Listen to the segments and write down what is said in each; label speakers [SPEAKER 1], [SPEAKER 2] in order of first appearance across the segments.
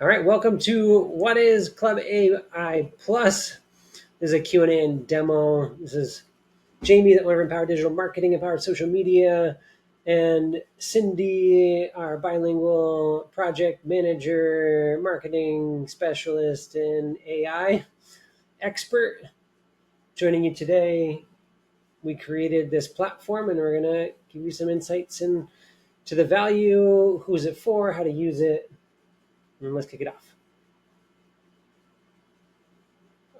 [SPEAKER 1] All right, welcome to What is Club AI Plus? This is a Q&A and demo. This is Jamie, that learned Empowered Digital Marketing, Empowered Social Media, and Cindy, our bilingual project manager, marketing specialist, and AI expert, joining you today. We created this platform, and we're going to give you some insights into the value, who's it for, how to use it, and let's kick it off.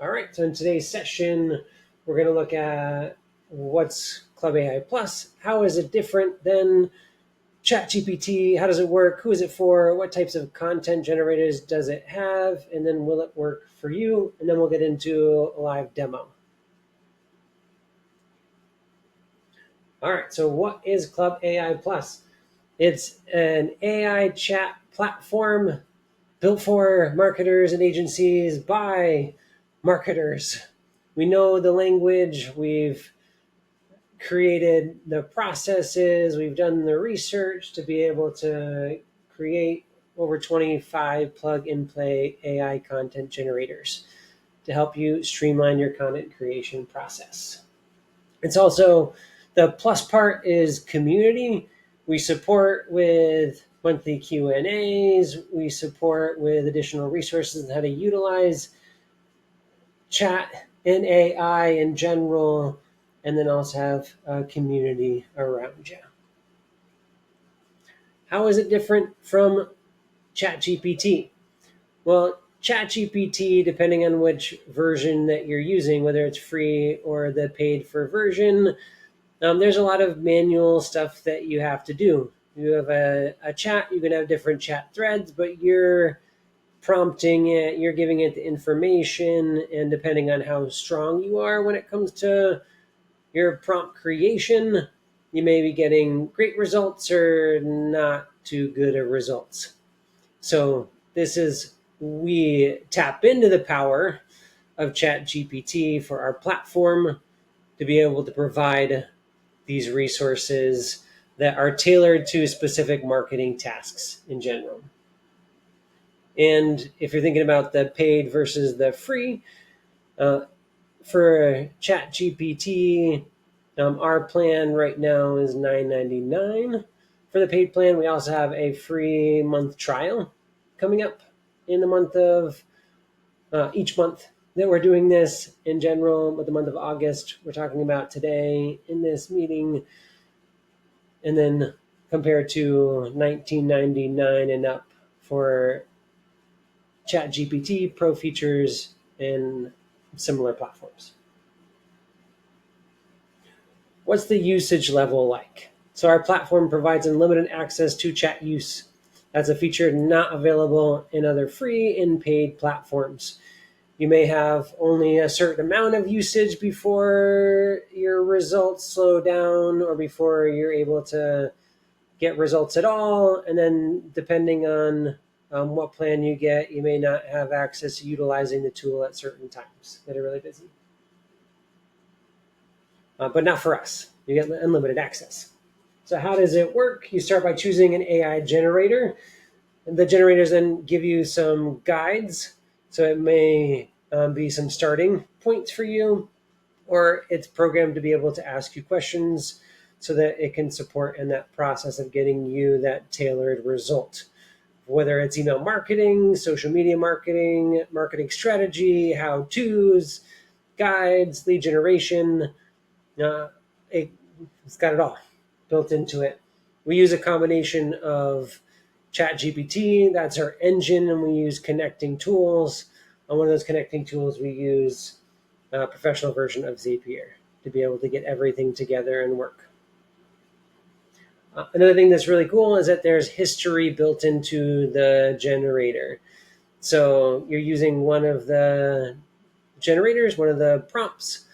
[SPEAKER 1] All right, so in today's session, we're going to look at what's Club AI Plus, how is it different than ChatGPT, how does it work, who is it for, what types of content generators does it have, and then will it work for you? And then we'll get into a live demo. All right, so what is Club AI Plus? It's an AI chat platform built for marketers and agencies by marketers. We know the language, we've created the processes, we've done the research to be able to create over 25 plug and play AI content generators to help you streamline your content creation process. It's also, the plus part is community. We support with monthly Q&As, we support with additional resources on how to utilize chat and AI in general, and then also have a community around you. How is it different from ChatGPT? Well, ChatGPT, depending on which version that you're using, whether it's free or the paid for version, there's a lot of manual stuff that you have to do. You have a chat, you can have different chat threads, but you're prompting it, you're giving it the information, and depending on how strong you are when it comes to your prompt creation, you may be getting great results or not too good of results. So we tap into the power of ChatGPT for our platform to be able to provide these resources that are tailored to specific marketing tasks in general. And if you're thinking about the paid versus the free, for ChatGPT, our plan right now is $9.99 for the paid plan. We also have a free month trial coming up in the month of each month that we're doing this in general, but the month of August we're talking about today in this meeting, and then compared to $19.99 and up for ChatGPT, Pro features, and similar platforms. What's the usage level like? So our platform provides unlimited access to chat use. That's a feature not available in other free and paid platforms. You may have only a certain amount of usage before your results slow down or before you're able to get results at all. And then depending on what plan you get, you may not have access to utilizing the tool at certain times that are really busy. But not for us. You get unlimited access. So how does it work? You start by choosing an AI generator. And the generators then give you some guides. So it may be some starting points for you, or it's programmed to be able to ask you questions so that it can support in that process of getting you that tailored result. Whether it's email marketing, social media marketing, marketing strategy, how-tos, guides, lead generation, it's got it all built into it. We use a combination of ChatGPT, that's our engine, and we use connecting tools. On one of those connecting tools, we use a professional version of Zapier to be able to get everything together and work. Another thing that's really cool is that there's history built into the generator. So you're using one of the generators, one of the prompts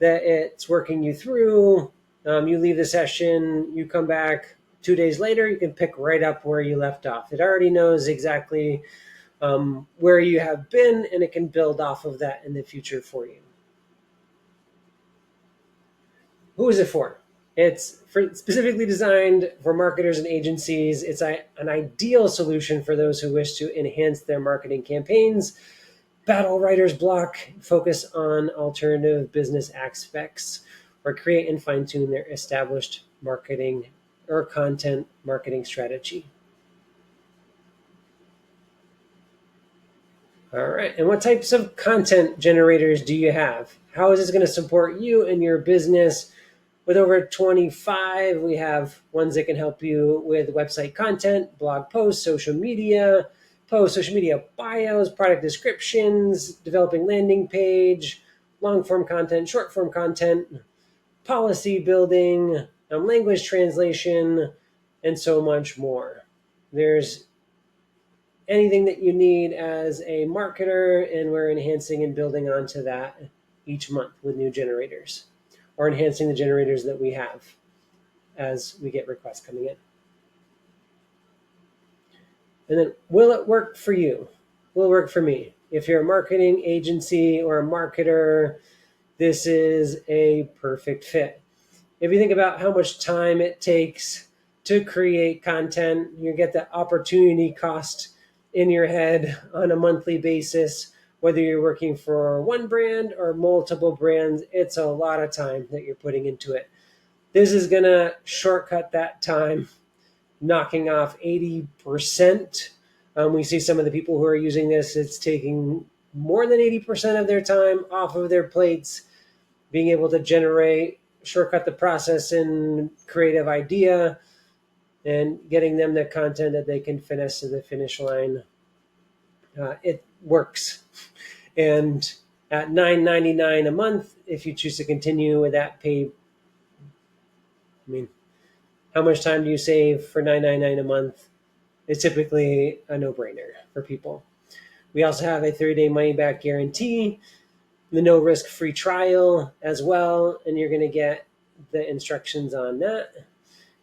[SPEAKER 1] that it's working you through. You leave the session, you come back 2 days later, you can pick right up where you left off. It already knows exactly where you have been, and it can build off of that in the future for you. Who is it for? It's specifically designed for marketers and agencies. It's an ideal solution for those who wish to enhance their marketing campaigns, battle writer's block, focus on alternative business aspects, or create and fine tune their established marketing or content marketing strategy. All right. And what types of content generators do you have? How is this going to support you and your business? With over 25, we have ones that can help you with website content, blog posts, social media posts, social media bios, product descriptions, developing landing page, long form content, short form content, policy building, language translation, and so much more. There's anything that you need as a marketer, and we're enhancing and building onto that each month with new generators, or enhancing the generators that we have as we get requests coming in. And then, will it work for you? Will it work for me? If you're a marketing agency or a marketer, this is a perfect fit. If you think about how much time it takes to create content, you get the opportunity cost in your head on a monthly basis. Whether you're working for one brand or multiple brands, it's a lot of time that you're putting into it. This is going to shortcut that time, knocking off 80%. We see some of the people who are using this, it's taking more than 80% of their time off of their plates, being able to generate, shortcut the process in creative idea, and getting them the content that they can finesse to the finish line. It works. And at $9.99 a month, if you choose to continue with that paid, I mean, how much time do you save for $9.99 a month? It's typically a no-brainer for people. We also have a 30-day money-back guarantee, the no-risk free trial as well, and you're going to get the instructions on that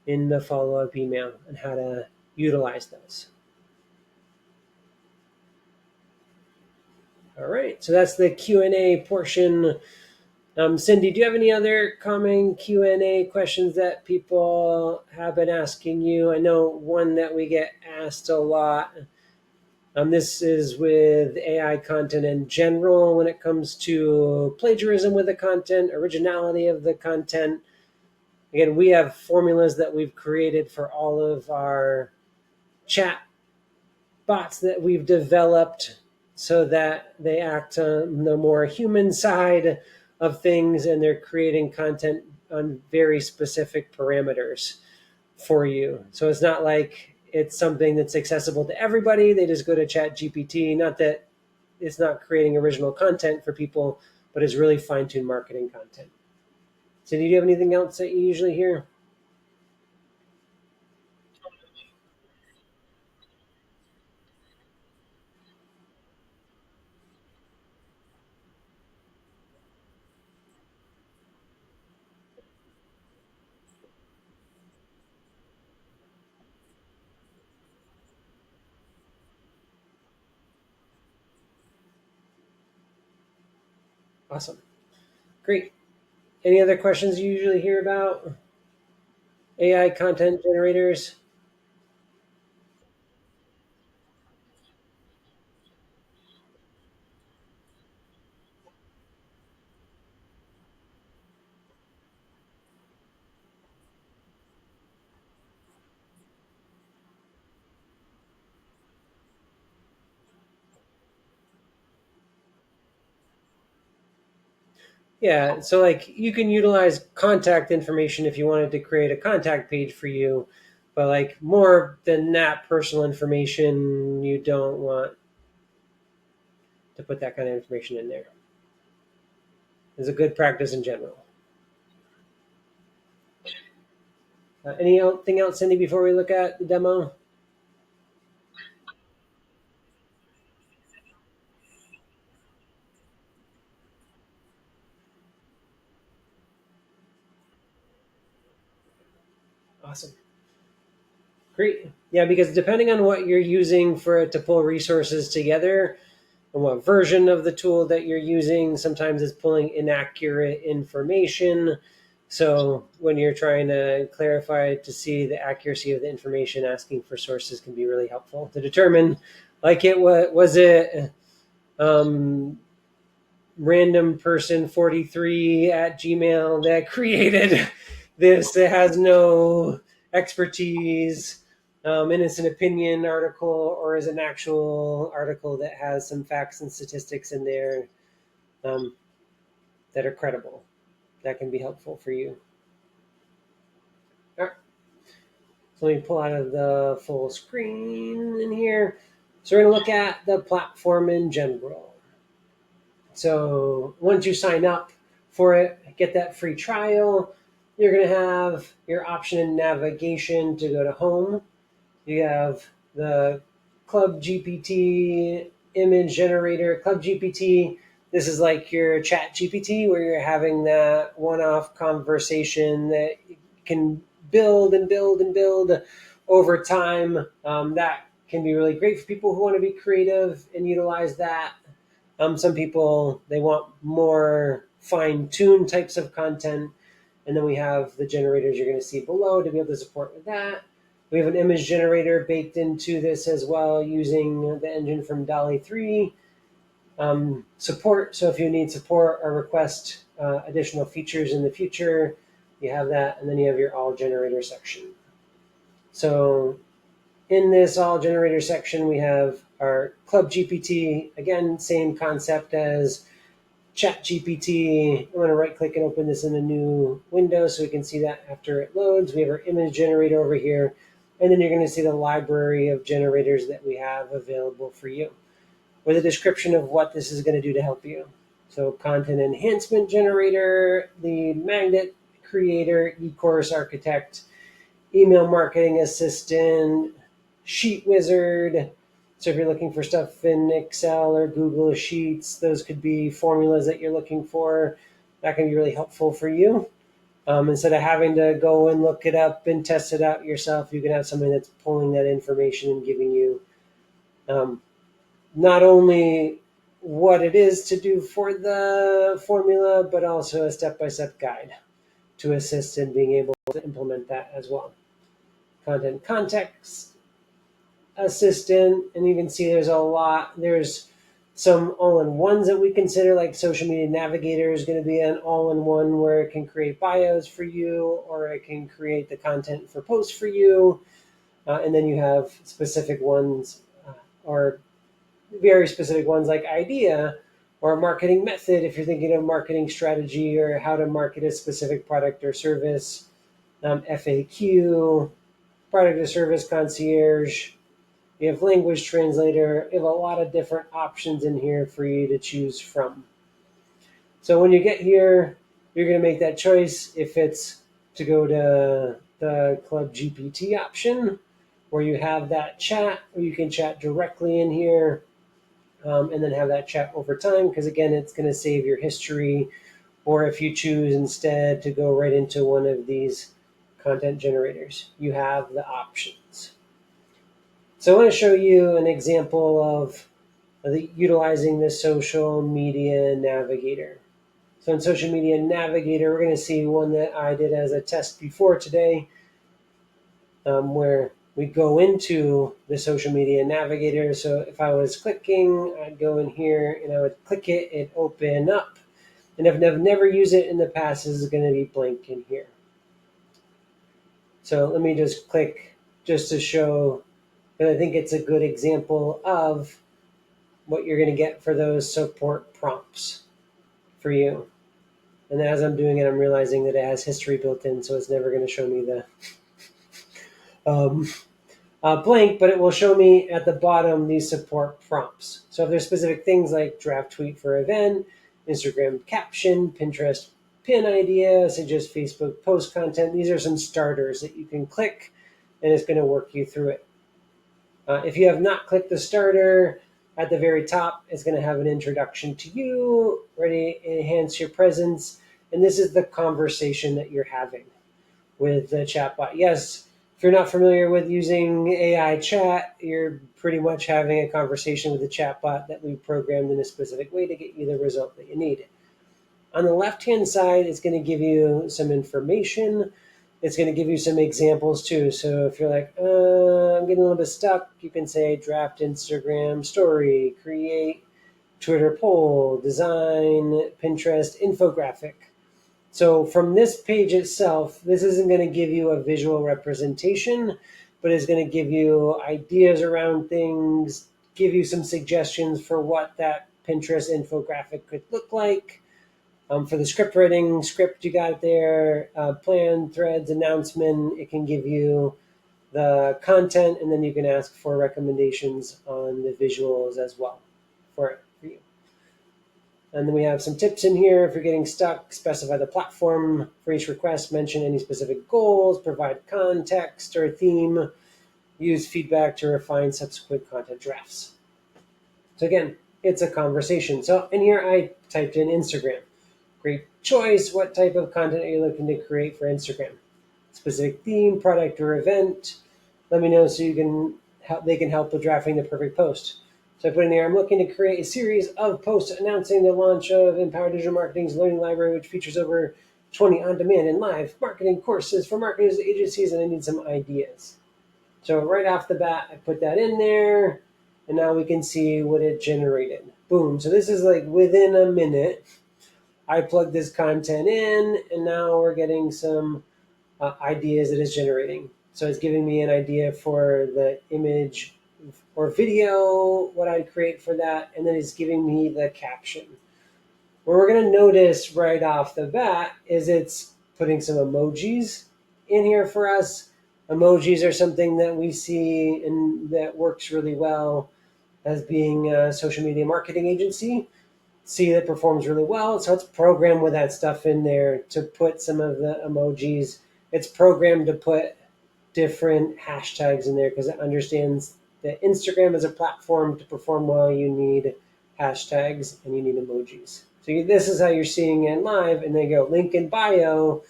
[SPEAKER 1] in the follow-up email and how to utilize those. All right, so that's the Q&A portion. Cindy, do you have any other common Q&A questions that people have been asking you? I know one that we get asked a lot. This is with AI content in general when it comes to plagiarism with the content, originality of the content. Again, we have formulas that we've created for all of our chat bots that we've developed so that they act on the more human side of things, and they're creating content on very specific parameters for you. So it's not like it's something that's accessible to everybody. They just go to ChatGPT. Not that it's not creating original content for people, but it's really fine-tuned marketing content. So do you have anything else that you usually hear? Awesome. Great. Any other questions you usually hear about AI content generators? Yeah, so like you can utilize contact information if you wanted to create a contact page for you, but like more than that personal information, you don't want to put that kind of information in there. It's a good practice in general. Anything else, Cindy, before we look at the demo? Awesome. Great. Yeah, because depending on what you're using for it to pull resources together and what version of the tool that you're using, sometimes it's pulling inaccurate information. So when you're trying to clarify to see the accuracy of the information, asking for sources can be really helpful to determine, like it was it random person 43 at Gmail that created this that has no expertise, and it's an opinion article, or is an actual article that has some facts and statistics in there um, that are credible. That can be helpful for you. All right. So let me pull out of the full screen in here. So we're going to look at the platform in general. So once you sign up for it, get that free trial, you're going to have your option in navigation to go to home. You have the Club GPT image generator. Club GPT, this is like your chat GPT where you're having that one-off conversation that can build and build and build over time. That can be really great for people who want to be creative and utilize that. Some people, they want more fine-tuned types of content. And then we have the generators you're going to see below to be able to support with that. We have an image generator baked into this as well using the engine from DALL-E 3. Support, so if you need support or request additional features in the future, you have that. And then you have your all generator section. So in this all generator section, we have our Club GPT. Again, same concept as Chat GPT. I'm going to right click and open this in a new window so we can see that after it loads. We have our image generator over here. And then you're going to see the library of generators that we have available for you with a description of what this is going to do to help you. So content enhancement generator, the magnet creator, e-course architect, email marketing assistant, sheet wizard. So if you're looking for stuff in Excel or Google Sheets, those could be formulas that you're looking for. That can be really helpful for you. Instead of having to go and look it up and test it out yourself, you can have somebody that's pulling that information and giving you not only what it is to do for the formula, but also a step-by-step guide to assist in being able to implement that as well. Content context assistant, and you can see there's some all-in-ones that we consider, like social media navigator is going to be an all-in-one where it can create bios for you, or it can create the content for posts for you. And then you have specific ones, or very specific ones like idea or marketing method if you're thinking of marketing strategy or how to market a specific product or service. FAQ, product or service concierge. You have language translator. You have a lot of different options in here for you to choose from. So when you get here, you're going to make that choice if it's to go to the Club GPT option, where you have that chat, or you can chat directly in here, and then have that chat over time, because again, it's going to save your history. Or if you choose instead to go right into one of these content generators, you have the options. So I want to show you an example of utilizing the social media navigator. So in social media navigator, we're going to see one that I did as a test before today, where we go into the social media navigator. So if I was clicking, I'd go in here and I would click it, it'd open up. And if I've never used it in the past, this is going to be blank in here. So let me just click just to show that I think it's a good example of what you're going to get for those support prompts for you. And as I'm doing it, I'm realizing that it has history built in, so it's never going to show me the blank, but it will show me at the bottom these support prompts. So if there's specific things like draft tweet for event, Instagram caption, Pinterest pin idea, suggest Facebook post content, these are some starters that you can click, and it's going to work you through it. If you have not clicked the starter, at the very top, it's going to have an introduction to you, ready to enhance your presence. And this is the conversation that you're having with the chatbot. Yes, if you're not familiar with using AI chat, you're pretty much having a conversation with the chatbot that we programmed in a specific way to get you the result that you need. On the left-hand side, it's going to give you some information. It's going to give you some examples too. So if you're like, I'm getting a little bit stuck, you can say draft Instagram story, create Twitter poll, design Pinterest infographic. So from this page itself, this isn't going to give you a visual representation, but it's going to give you ideas around things, give you some suggestions for what that Pinterest infographic could look like. For the script writing, script you got there, plan, threads, announcement, it can give you the content, and then you can ask for recommendations on the visuals as well for you. And then we have some tips in here. If you're getting stuck, specify the platform for each request, mention any specific goals, provide context or theme, use feedback to refine subsequent content drafts. So again, it's a conversation. So in here, I typed in Instagram. Great choice. What type of content are you looking to create for Instagram? Specific theme, product, or event? Let me know so you can help. They can help with drafting the perfect post. So I put in here, I'm looking to create a series of posts announcing the launch of Empower Digital Marketing's Learning Library, which features over 20 on-demand and live marketing courses for marketers, agencies, and I need some ideas. So right off the bat, I put that in there, and now we can see what it generated. Boom. So this is like within a minute. I plugged this content in, and now we're getting some ideas that it's generating. So it's giving me an idea for the image or video, what I'd create for that, and then it's giving me the caption. What we're going to notice right off the bat is it's putting some emojis in here for us. Emojis are something that we see and that works really well as being a social media marketing agency. See that performs really well. So it's programmed with that stuff in there to put some of the emojis. It's programmed to put different hashtags in there because it understands that Instagram as a platform to perform well, you need hashtags and you need emojis. So this is how you're seeing it live, and then you go link in bio,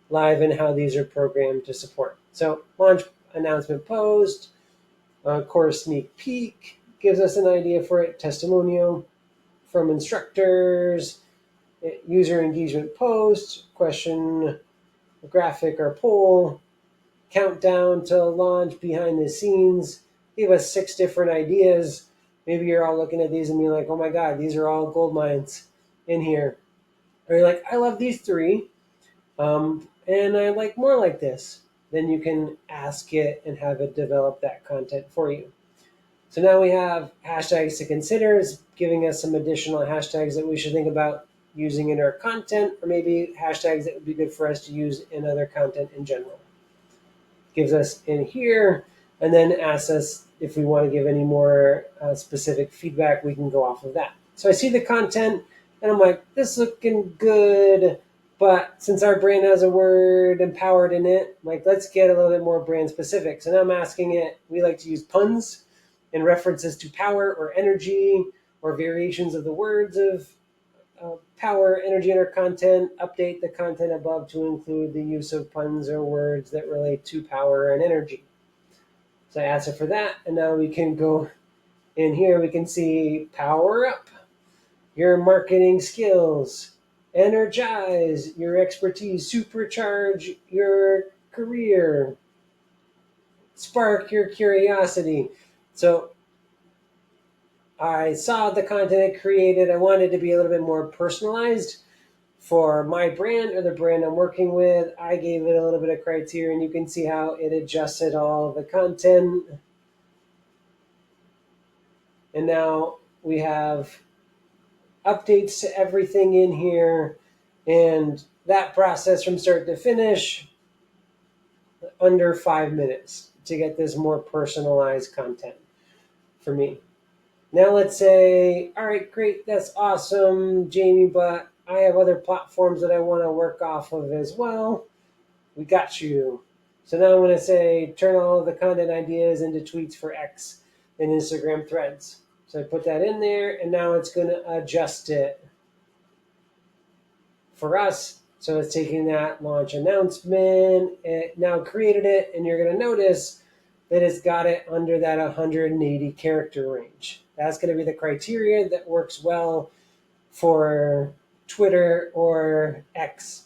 [SPEAKER 1] live, and how these are programmed to support. So launch announcement post, course sneak peek, gives us an idea for it, testimonial from instructors, user engagement post, question, graphic or poll, countdown to launch, behind the scenes. Give us 6 different ideas. Maybe you're all looking at these and being like, oh my God, these are all gold mines in here. Or you're like, I love these 3, and I like more like this. Then you can ask it and have it develop that content for you. So now we have hashtags to consider. It's giving us some additional hashtags that we should think about using in our content, or maybe hashtags that would be good for us to use in other content in general. Gives us in here, and then asks us if we want to give any more specific feedback, we can go off of that. So I see the content, and I'm like, this is looking good, but since our brand has a word empowered in it, I'm like, let's get a little bit more brand specific. So now I'm asking it, we like to use puns and references to power or energy or variations of the words of power, energy in our content. Update the content above to include the use of puns or words that relate to power and energy. So I asked it for that, and now we can go in here. We can see power up your marketing skills, energize your expertise, supercharge your career, spark your curiosity. So I saw the content it created. I wanted to be a little bit more personalized for my brand or the brand I'm working with. I gave it a little bit of criteria, and you can see how it adjusted all the content. And now we have updates to everything in here, and that process from start to finish under 5 minutes to get this more personalized content for me. Now let's say, all right, great, that's awesome, Jamie, but I have other platforms that I want to work off of as well. We got you. So now I'm going to say, turn all of the content ideas into tweets for X and Instagram threads. So I put that in there, and now it's going to adjust it for us. So it's taking that launch announcement, it now created it, and you're going to notice that it's got it under that 180 character range. That's going to be the criteria that works well for Twitter or X,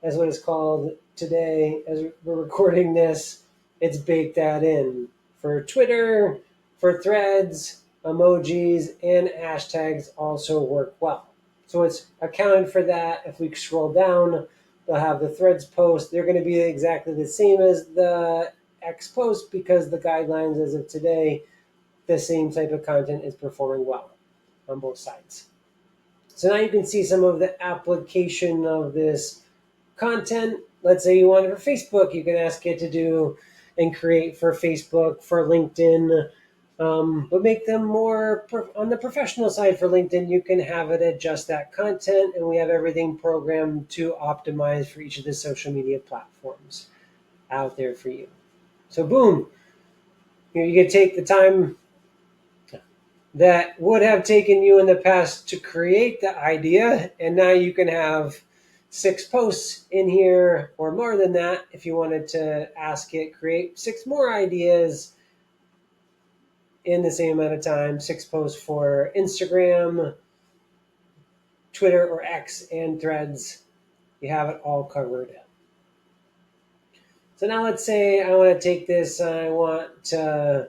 [SPEAKER 1] as what it's called today. As we're recording this, it's baked that in. For Twitter, for threads, emojis, and hashtags also work well. So it's accounted for that. If we scroll down, they'll have the threads post. They're going to be exactly the same as the X post because the guidelines as of today, the same type of content is performing well on both sides. So now you can see some of the application of this content. Let's say you want it for Facebook, you can ask it to do and create for Facebook, for LinkedIn, but make them more on the professional side. For LinkedIn, you can have it adjust that content, and we have everything programmed to optimize for each of the social media platforms out there for you. So boom, you can take the time that would have taken you in the past to create the idea, and now you can have 6 posts in here or more than that if you wanted to ask it create 6 more ideas in the same amount of time. 6 posts for Instagram, Twitter or X, and threads. You have it all covered. So now let's say I want to take this, I want to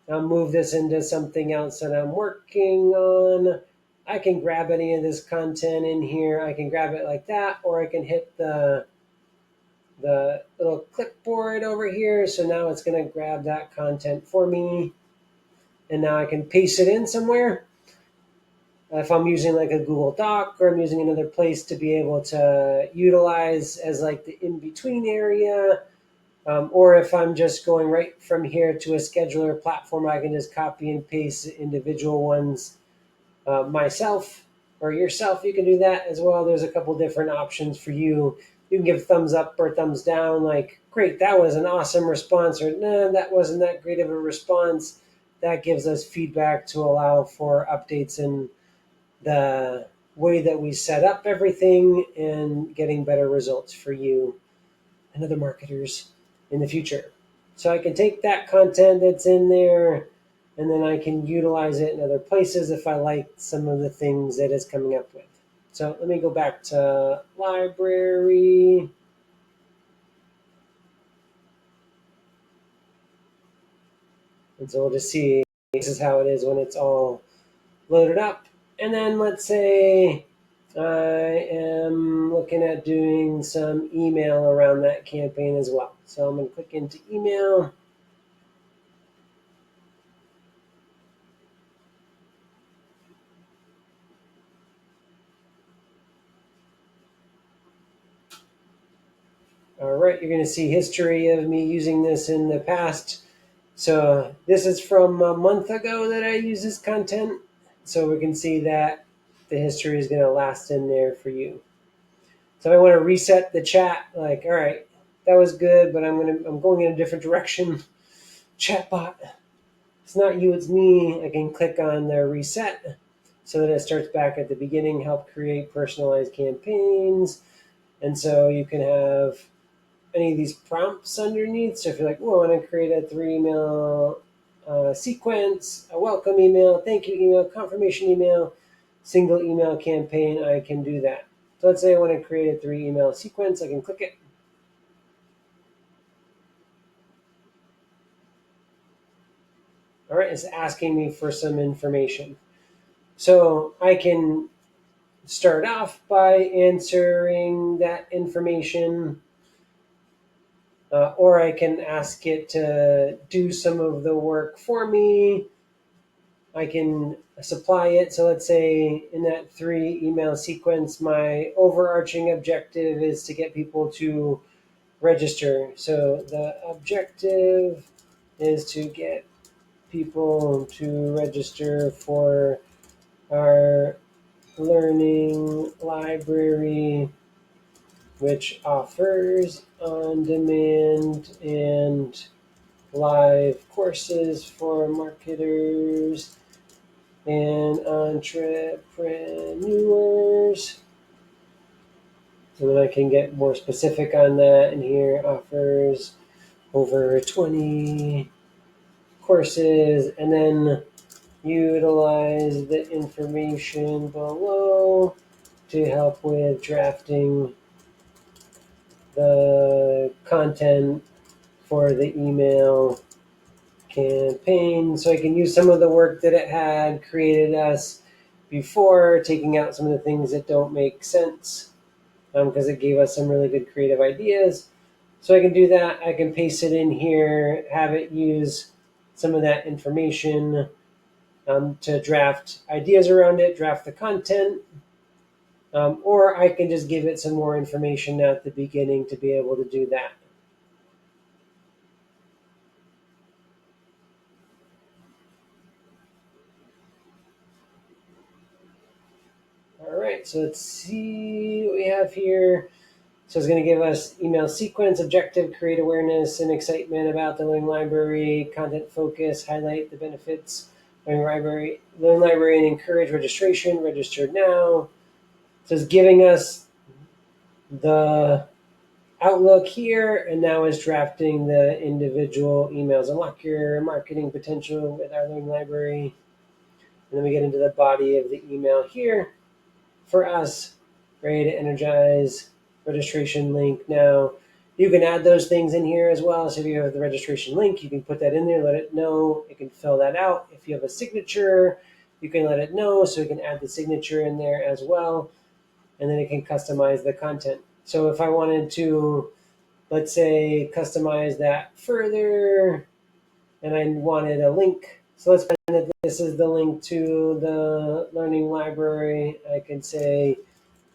[SPEAKER 1] move this into something else that I'm working on. I can grab any of this content in here. I can grab it like that, or I can hit the little clipboard over here. So now it's going to grab that content for me. And now I can paste it in somewhere. If I'm using like a Google Doc or I'm using another place to be able to utilize as like the in-between area, or if I'm just going right from here to a scheduler platform, I can just copy and paste individual ones myself or yourself. You can do that as well. There's a couple different options for you. You can give thumbs up or thumbs down, like, great, that was an awesome response, or no, that wasn't that great of a response. That gives us feedback to allow for updates in the way that we set up everything and getting better results for you and other marketers in the future. So I can take that content that's in there and then I can utilize it in other places if I like some of the things that it's coming up with. So let me go back to library. And so we'll just see this is how it is when it's all loaded up. And then let's say I am looking at doing some email around that campaign as well. So I'm going to click into email. All right, you're going to see history of me using this in the past. So this is from a month ago that I used this content. So we can see that the history is going to last in there for you. So I want to reset the chat, like, all right, that was good, but I'm going in a different direction. Chatbot, it's not you, it's me. I can click on the reset so that it starts back at the beginning, help create personalized campaigns. And so you can have any of these prompts underneath. So if you're like, oh, I want to create a 3 email sequence, a welcome email, thank you email, confirmation email, single email campaign, I can do that. So let's say I want to create a 3 email sequence. I can click it. All right, it's asking me for some information. So I can start off by answering that information, or I can ask it to do some of the work for me. I can supply it. So let's say in that 3 email sequence, my overarching objective is to get people to register. So the objective is to get people to register for our learning library, which offers on-demand and live courses for marketers and entrepreneurs. And then I can get more specific on that. And here offers over 20 courses, and then utilize the information below to help with drafting the content for the email campaign. So I can use some of the work that it had created us before, taking out some of the things that don't make sense, because it gave us some really good creative ideas. So I can do that. I can paste it in here, have it use some of that information to draft ideas around it, draft the content, or I can just give it some more information at the beginning to be able to do that. All right, so let's see what we have here. So it's going to give us email sequence, objective, create awareness and excitement about the learning library, content focus, highlight the benefits, learning library and encourage registration, register now. So it's giving us the outlook here, and now is drafting the individual emails. Unlock your marketing potential with our learning library. And then we get into the body of the email here for us, ready to energize registration link. Now, you can add those things in here as well. So if you have the registration link, you can put that in there, let it know. It can fill that out. If you have a signature, you can let it know. So we can add the signature in there as well. And then it can customize the content. So if I wanted to, let's say, customize that further, and I wanted a link. So let's pretend that this is the link to the learning library. I can say,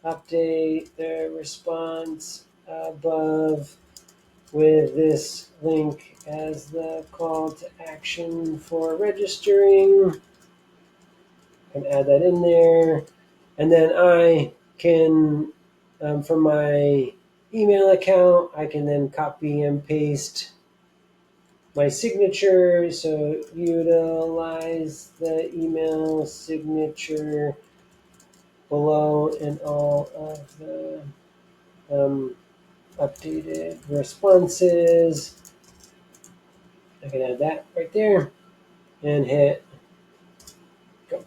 [SPEAKER 1] update the response above with this link as the call to action for registering. I can add that in there. And then I can, from my email account, I can then copy and paste my signature. So utilize the email signature below in all of the updated responses. I can add that right there and hit go.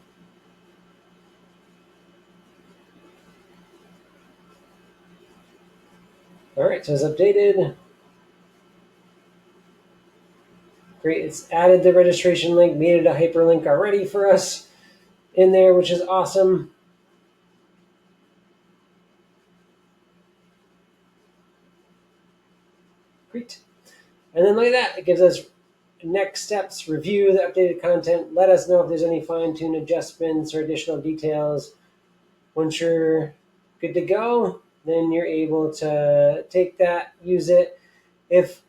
[SPEAKER 1] All right, so it's updated. Great, it's added the registration link, made it a hyperlink already for us in there, which is awesome. Great. And then look at that, it gives us next steps, review the updated content, let us know if there's any fine-tune adjustments or additional details. Once you're good to go, then you're able to take that, use it. If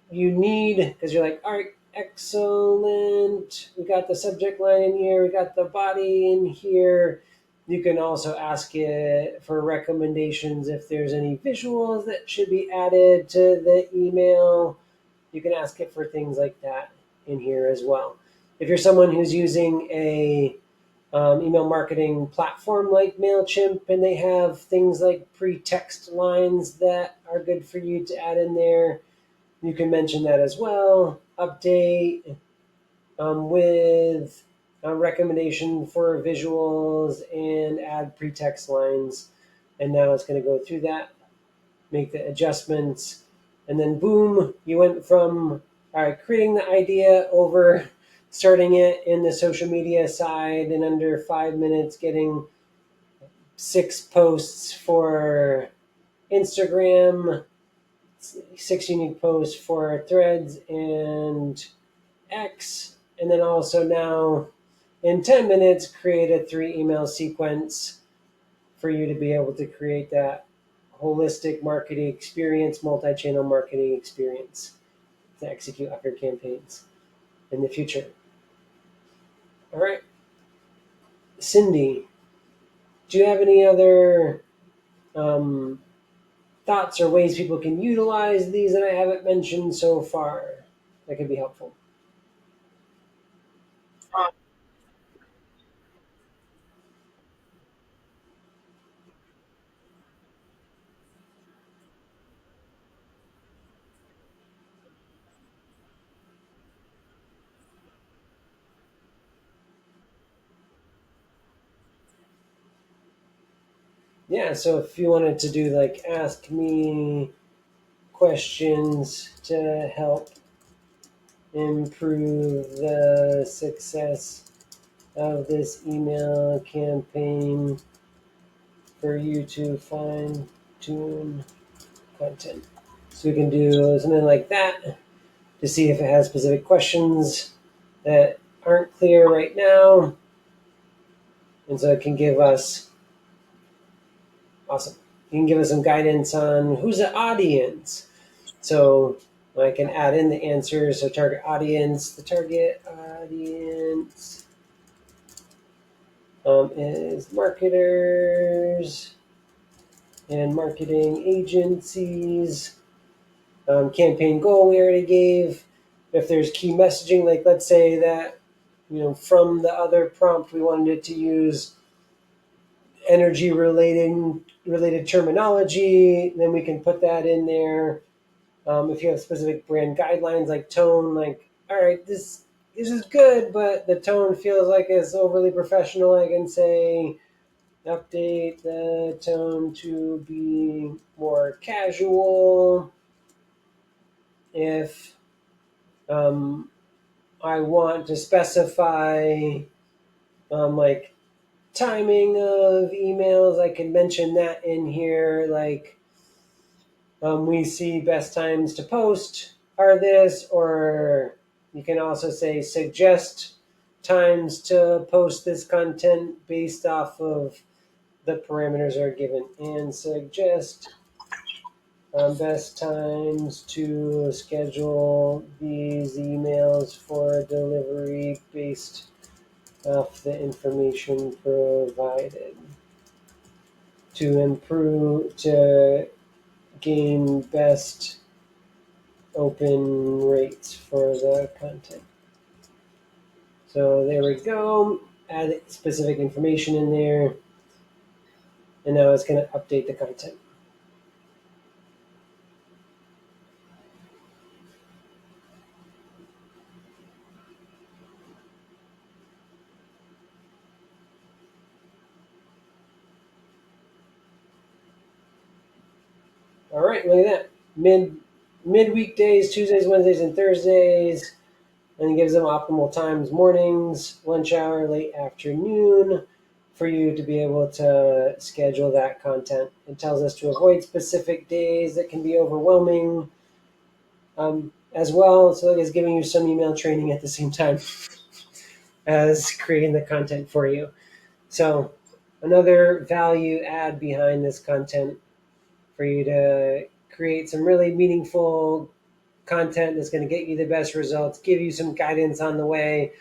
[SPEAKER 1] you need, because you're like, all right, excellent, we got the subject line in here, we got the body in here, you can also ask it for recommendations if there's any visuals that should be added to the email. You can ask it for things like that in here as well. If you're someone who's using a email marketing platform like MailChimp, and they have things like pre-text lines that are good for you to add in there, you can mention that as well. Update with a recommendation for visuals and add pre-text lines. And now it's going to go through that, make the adjustments, and then boom, you went from creating the idea over starting it in the social media side in under 5 minutes, getting 6 posts for Instagram, 6 unique posts for Threads and X, and then also now in 10 minutes create a 3 email sequence for you to be able to create that holistic marketing experience, multi-channel marketing experience to execute on your campaigns in the future. All right, Cindy, do you have any other thoughts or ways people can utilize these that I haven't mentioned so far that could be helpful? Yeah, so if you wanted to do like ask me questions to help improve the success of this email campaign for you to fine tune content. So we can do something like that to see if it has specific questions that aren't clear right now. And so it can give us, awesome, you can give us some guidance on who's the audience. So I can add in the answers. So target audience, the target audience is marketers and marketing agencies. Campaign goal we already gave. If there's key messaging, like let's say that from the other prompt we wanted it to use energy related terminology, then we can put that in there. If you have specific brand guidelines like tone, like all right, this is good, but the tone feels like it's overly professional, I can say update the tone to be more casual. If I want to specify like timing of emails, I can mention that in here. Like we see best times to post are this, or you can also say suggest times to post this content based off of the parameters are given, and suggest best times to schedule these emails for delivery based off the information provided to gain best open rates for the content. So there we go. Add specific information in there, and now it's going to update the content. All right, look at that. Mid weekdays, Tuesdays, Wednesdays, and Thursdays, and it gives them optimal times: mornings, lunch hour, late afternoon, for you to be able to schedule that content. It tells us to avoid specific days that can be overwhelming as well. So it's giving you some email training at the same time as creating the content for you. So another value add behind this content for you to create some really meaningful content that's going to get you the best results, give you some guidance on the way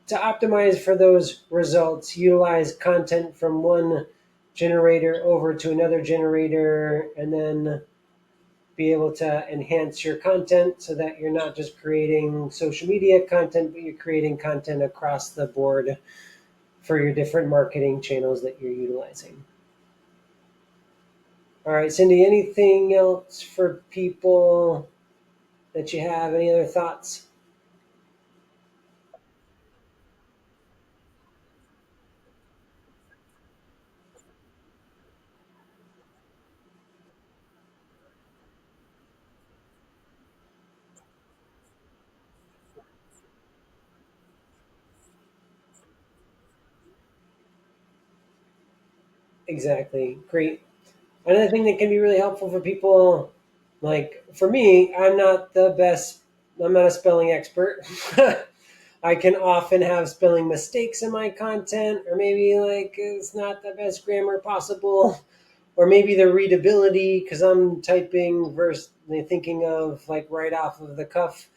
[SPEAKER 1] to optimize for those results, utilize content from one generator over to another generator, and then be able to enhance your content so that you're not just creating social media content, but you're creating content across the board for your different marketing channels that you're utilizing. All right, Cindy, anything else for people that you have? Any other thoughts? Exactly. Great. Another thing that can be really helpful for people, like for me, I'm not a spelling expert. I can often have spelling mistakes in my content, or maybe like it's not the best grammar possible, or maybe the readability because I'm typing versus thinking of like right off of the cuff.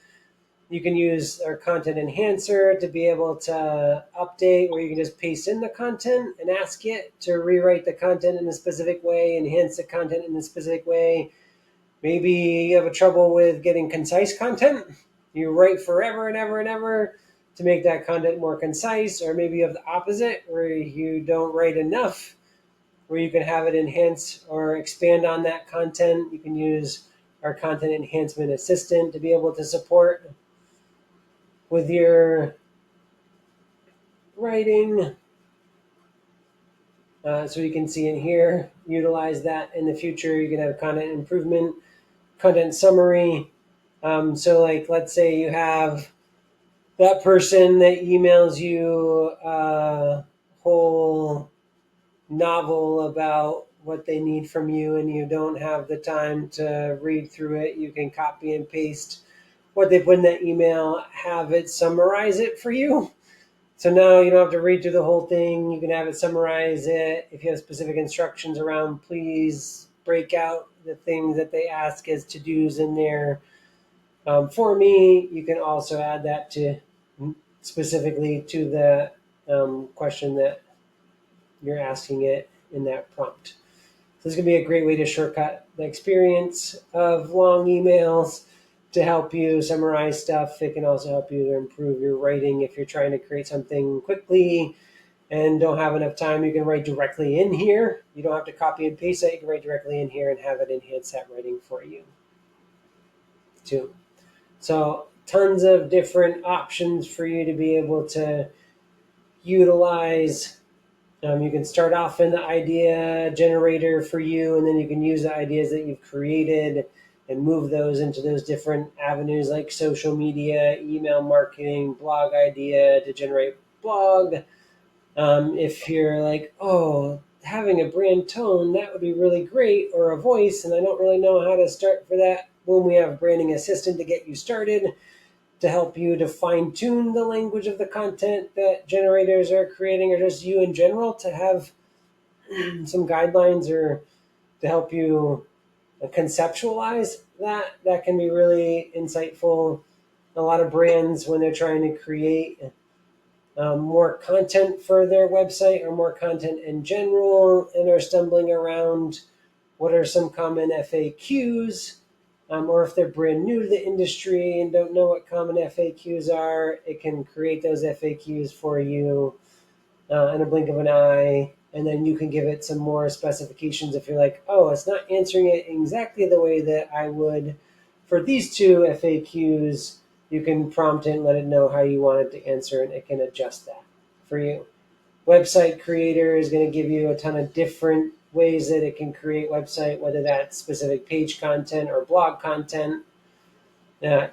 [SPEAKER 1] You can use our content enhancer to be able to update, where you can just paste in the content and ask it to rewrite the content in a specific way, enhance the content in a specific way. Maybe you have a trouble with getting concise content. You write forever and ever and ever to make that content more concise, or maybe you have the opposite, where you don't write enough, where you can have it enhance or expand on that content. You can use our content enhancement assistant to be able to support with your writing. So you can see in here, utilize that in the future. You can have content improvement, content summary. So like, let's say you have that person that emails you a whole novel about what they need from you and you don't have the time to read through it. You can copy and paste what they put in that email, have it summarize it for you. So now you don't have to read through the whole thing. You can have it summarize it. If you have specific instructions around, please break out the things that they ask as to-dos in there. For me, you can also add that to specifically to the question that you're asking it in that prompt. So this is going to be a great way to shortcut the experience of long emails to help you summarize stuff. It can also help you to improve your writing if you're trying to create something quickly and don't have enough time. You can write directly in here. You don't have to copy and paste it. You can write directly in here and have it enhance that writing for you too. So tons of different options for you to be able to utilize. You can start off in the idea generator for you, and then you can use the ideas that you've created and move those into those different avenues like social media, email marketing, blog idea to generate blog. If you're like, oh, having a brand tone, that would be really great, or a voice, and I don't really know how to start for that, boom, we have Branding Assistant to get you started, to help you to fine tune the language of the content that generators are creating, or just you in general to have some guidelines or to help you conceptualize that. That can be really insightful. A lot of brands, when they're trying to create more content for their website or more content in general and are stumbling around what are some common FAQs, or if they're brand new to the industry and don't know what common FAQs are, it can create those FAQs for you in a blink of an eye. And then you can give it some more specifications if you're like, oh, it's not answering it exactly the way that I would for these two FAQs. You can prompt it and let it know how you want it to answer, and it can adjust that for you. Website Creator is going to give you a ton of different ways that it can create website, whether that's specific page content or blog content.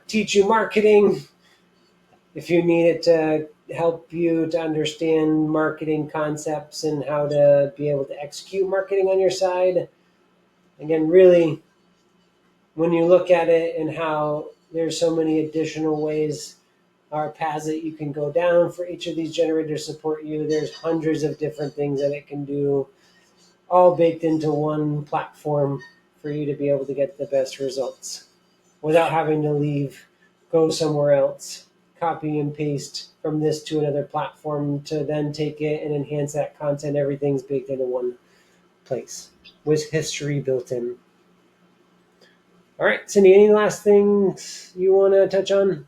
[SPEAKER 1] Teach you marketing, if you need it to help you to understand marketing concepts and how to be able to execute marketing on your side. Again, really, when you look at it and how there's so many additional ways or paths that you can go down for each of these generators to support you, there's hundreds of different things that it can do, all baked into one platform for you to be able to get the best results without having to go somewhere else, copy and paste from this to another platform to then take it and enhance that content. Everything's baked into one place with history built in. All right, Cindy, any last things you want to touch on?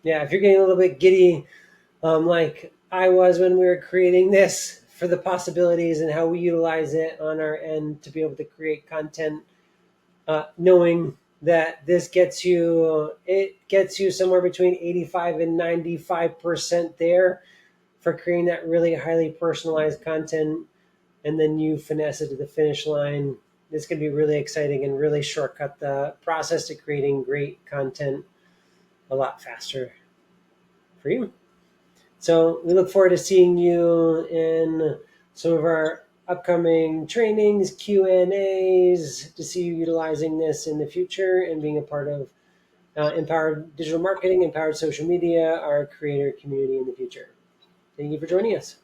[SPEAKER 1] Yeah, if you're getting a little bit giddy, like I was when we were creating this, for the possibilities and how we utilize it on our end to be able to create content, knowing that this gets you somewhere between 85 and 95% there for creating that really highly personalized content, and then you finesse it to the finish line. This could be really exciting and really shortcut the process to creating great content a lot faster for you. So we look forward to seeing you in some of our upcoming trainings, Q&As, to see you utilizing this in the future and being a part of empowered digital marketing, empowered social media, our creator community in the future. Thank you for joining us.